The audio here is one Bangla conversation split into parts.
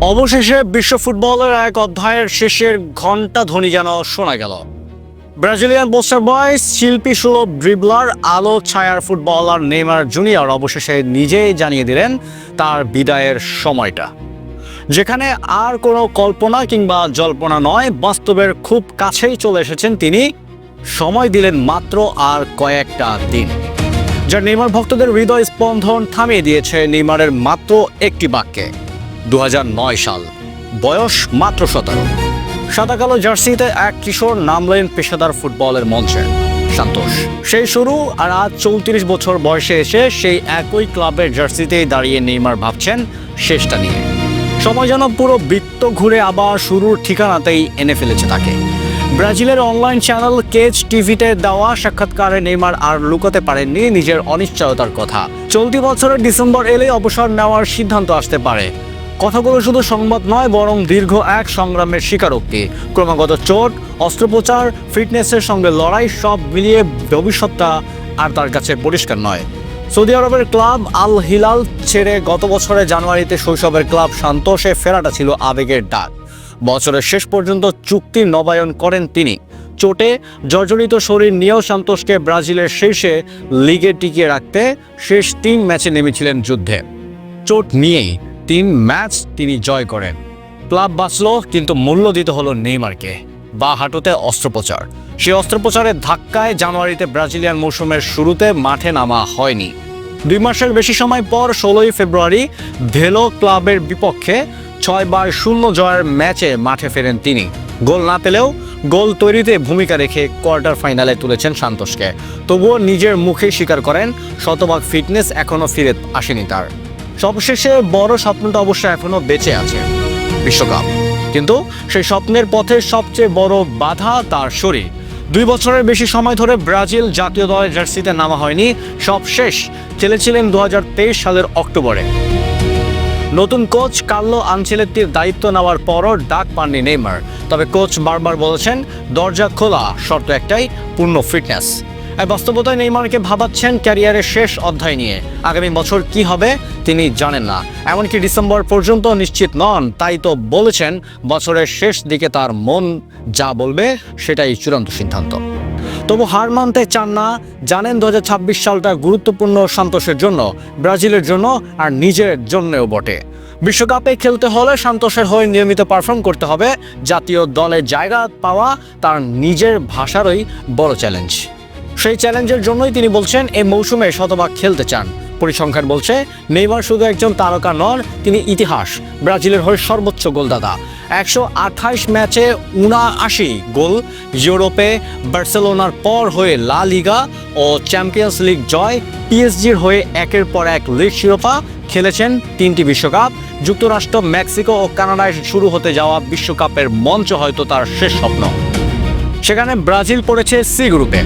অবশেষে বিশ্ব ফুটবলের এক অধ্যায়ের শেষের ঘণ্টা ধ্বনি যেন শোনা গেল। ব্রাজিলিয়ান পোস্টার বয়, শিল্পী সুলভ ড্রিবলার, আলো ছায়ার ফুটবলার নেইমার জুনিয়র অবশেষে নিজেই জানিয়ে দিলেন তার বিদায়ের সময়টা, যেখানে আর কোনো কল্পনা কিংবা জল্পনা নয়, বাস্তবের খুব কাছেই চলে এসেছেন তিনি। সময় দিলেন মাত্র আর কয়েকটা দিন, যা নেইমার ভক্তদের হৃদয় স্পন্দন থামিয়ে দিয়েছে নেইমারের মাত্র একটি বাক্যে। 2009 সাল, বয়স মাত্র 17। সাদা কালো জার্সিতে এক কিশোর নামলেন পেশাদার ফুটবলের মঞ্চে। সান্তোস সেই শুরু, আর আজ 34 বছর বয়সে এসে সেই একই ক্লাবের জার্সিতেই দাঁড়িয়ে নেইমার ভাবছেন শেষটা নিয়ে। সময় যেন পুরো বৃত্ত ঘুরে আবার শুরুর ঠিকানাতেই এনে ফেলেছে তাকে। ব্রাজিলের অনলাইন চ্যানেল কেজ টিভিতে দেওয়া সাক্ষাৎকারে নেইমার আর লুকাতে পারেননি নিজের অনিশ্চয়তার কথা। চলতি বছরের ডিসেম্বর এলে অবসর নেওয়ার সিদ্ধান্ত আসতে পারে। কথাগুলো শুধু সংবাদ নয়, বরং দীর্ঘ এক সংগ্রামের স্বীকারোক্তি। ক্রমাগত চোট, অস্ত্রোপচার, ফিটনেসের সঙ্গে লড়াই, সব মিলিয়ে ভবিষ্যৎটা আর তার কাছে পরিষ্কার নয়। সৌদি আরবের ক্লাব আল হিলাল ছেড়ে গত বছরের জানুয়ারিতে শৈশবের ক্লাব সান্তোসে ফেরাটা ছিল আবেগের ডাক। বছরের শেষ পর্যন্ত চুক্তি নবায়ন করেন তিনি। চোটে জর্জরিত শরীর নিয়েও সান্তোসকে ব্রাজিলের শীর্ষে লিগে টিকিয়ে রাখতে শেষ 3 ম্যাচে নেমেছিলেন যুদ্ধে। চোট নিয়েই 3 ম্যাচ তিনি জয় করেন। ক্লাব বাঁচল, কিন্তু মূল্য দিতে হলো নেইমারকে। বা হাঁটুতে অস্ত্রোপচার, সেই অস্ত্রোপচারের ধাক্কায় জানুয়ারিতে ব্রাজিলিয়ান মৌসুমের শুরুতে মাঠে নামা হয়নি। 2 মাসের বেশি সময় পর 16 ফেব্রুয়ারি ভেলো ক্লাবের বিপক্ষে 6-0 জয়ের ম্যাচে মাঠে ফেরেন তিনি। গোল না পেলেও গোল তৈরিতে ভূমিকা রেখে কোয়ার্টার ফাইনালে তুলেছেন সান্তোসকে। তবুও নিজের মুখেই স্বীকার করেন শতভাগ ফিটনেস এখনও ফিরে আসেনি তার। সবশেষে বড় স্বপ্নটা অবশ্য এখনো বেঁচে আছে, বিশ্বকাপ। কিন্তু সেই স্বপ্নের পথে সবচেয়ে বড় বাধা তার শরীর। 2 বছরের বেশি সময় ধরে ব্রাজিল জাতীয় দলের জার্সিতে নামা হয়নি। সব শেষ খেলেছিলেন 2023 সালের অক্টোবরে। নতুন কোচ কার্লো আনচেলত্তির দায়িত্ব নেওয়ার পরও ডাক পাননি নেইমার। তবে কোচ বারবার বলেছেন দরজা খোলা, শর্ত একটাই, পূর্ণ ফিটনেস। এই বাস্তবতায় নেইমারকে ভাবাচ্ছেন ক্যারিয়ারের শেষ অধ্যায় নিয়ে। আগামী বছর কি হবে তিনি জানেন না, এমনকি ডিসেম্বর পর্যন্ত নিশ্চিত নন। তাই তো বলেছেন বছরের শেষ দিকে তার মন যা বলবে সেটাই চূড়ান্ত সিদ্ধান্ত। তবু হার মানতে চান না, জানেন 2026 সালটা গুরুত্বপূর্ণ সান্তোসের জন্য, ব্রাজিলের জন্য, আর নিজের জন্যও বটে। বিশ্বকাপে খেলতে হলে সান্তোসের হয়ে নিয়মিত পারফর্ম করতে হবে। জাতীয় দলে জায়গা পাওয়া তার নিজের ভাষারই বড় চ্যালেঞ্জ। সেই চ্যালেঞ্জের জন্যই তিনি বলছেন এই মৌসুমে শতভাগ খেলতে চান। পরিসংখ্যান বলছে নেইমার শুধু একজন তারকা নন, তিনি ইতিহাস। ব্রাজিলের হয়ে সর্বোচ্চ গোলদাতা। 128 ম্যাচে 79 গোল। ইউরোপে বার্সেলোনার পর হয়ে লা লিগা ও চ্যাম্পিয়ন্স লিগ জয়। পিএসজির হয়ে একের পর এক লিগ শিরোপা। খেলেছেন 3টি বিশ্বকাপ। যুক্তরাষ্ট্র, মেক্সিকো ও কানাডায় শুরু হতে যাওয়া বিশ্বকাপের মঞ্চ হয়তো তার শেষ স্বপ্ন। সেখানে ব্রাজিল পড়েছে সি গ্রুপে।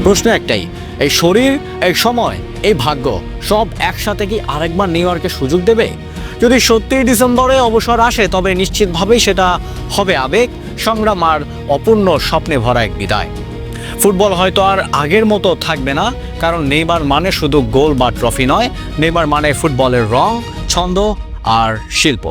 প্রশ্ন একটাই, এই শরীর, এই সময়, এই ভাগ্য সব একসাথে কি আরেকবার নেইমারকে সুযোগ দেবে? যদি সত্যি ডিসেম্বরে অবসর আসে, তবে নিশ্চিতভাবেই সেটা হবে আবেগ, সংগ্রাম আর অপূর্ণ স্বপ্নে ভরা এক বিদায়। ফুটবল হয়তো আর আগের মতো থাকবে না, কারণ নেইমার মানে শুধু গোল বা ট্রফি নয়। নেইমার মানে ফুটবলের রং, ছন্দ আর শিল্প।